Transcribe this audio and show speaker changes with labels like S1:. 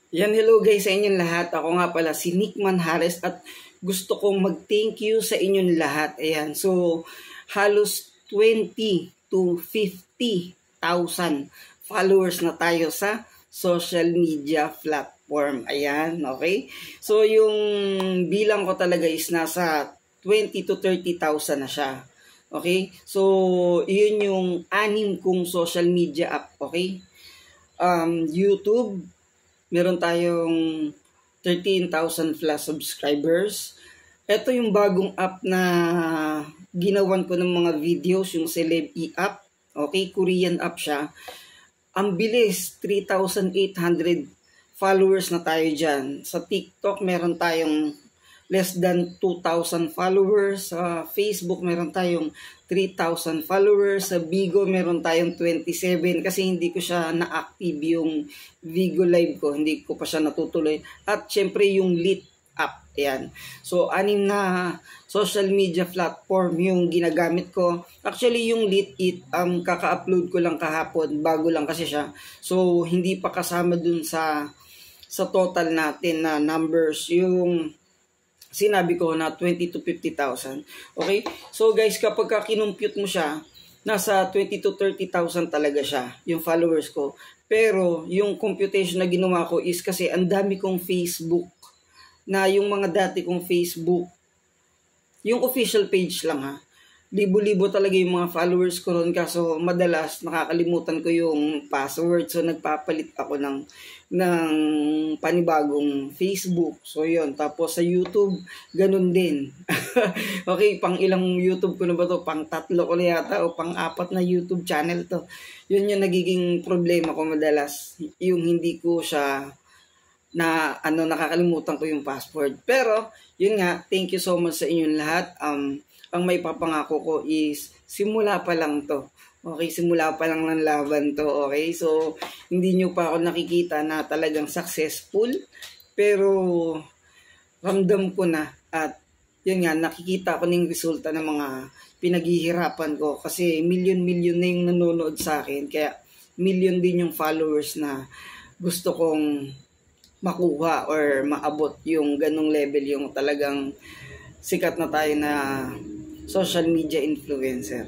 S1: Yan, hello guys sa inyong lahat. Ako nga pala si Nick Manjares at gusto kong mag-thank you sa inyong lahat. Ayan, so halos 20 to 50,000 followers na tayo sa social media platform. Ayan, okay? So yung bilang ko talaga is nasa 20 to 30,000 na siya. Okay? So yun yung 6 kong social media app, okay? YouTube, meron tayong 13,000 plus subscribers. Ito yung bagong app na ginawan ko ng mga videos, yung Celeb app. Okay, Korean app siya. Ang bilis, 3,800 followers na tayo dyan. Sa TikTok, meron tayong less than 2,000 followers. Sa Facebook, meron tayong 3,000 followers. Sa Bigo, meron tayong 27 kasi hindi ko siya na-active yung Vigo Live ko. Hindi ko pa siya natutuloy. At syempre yung Lit app. Ayan. So, 6 na social media platform yung ginagamit ko. Actually, yung Lit kaka-upload ko lang kahapon. Bago lang kasi siya. So, hindi pa kasama dun sa total natin na numbers. Yung sinabi ko na 20 to 50,000. Okay? So guys, kapag kinumpute mo siya, nasa 20 to 30,000 talaga siya, yung followers ko. Pero yung computation na ginawa ko is kasi ang dami kong Facebook, na yung mga dati kong Facebook, yung official page lang ha. Libo-libo talaga yung mga followers ko ron, kaso madalas nakakalimutan ko yung password, so nagpapalit ako ng panibagong Facebook. So yun, tapos sa YouTube ganun din. Okay, pang ilang YouTube ko na ba to? Pang 3 ko na yata o pang 4 na YouTube channel to. Yun yung nagiging problema ko madalas, yung hindi ko siya nakakalimutan ko yung password. Pero yun nga, thank you so much sa inyong lahat. Ang may papangako ko is simula pa lang to. Okay, simula pa lang ng laban to. Okay, so hindi nyo pa ako nakikita na talagang successful. Pero ramdam ko na at yun nga, nakikita ko ng resulta ng mga pinaghihirapan ko. Kasi million na yung nanonood sa akin. Kaya million din yung followers na gusto kong makuha or maabot yung ganong level, yung talagang sikat na tayo na social media influencer.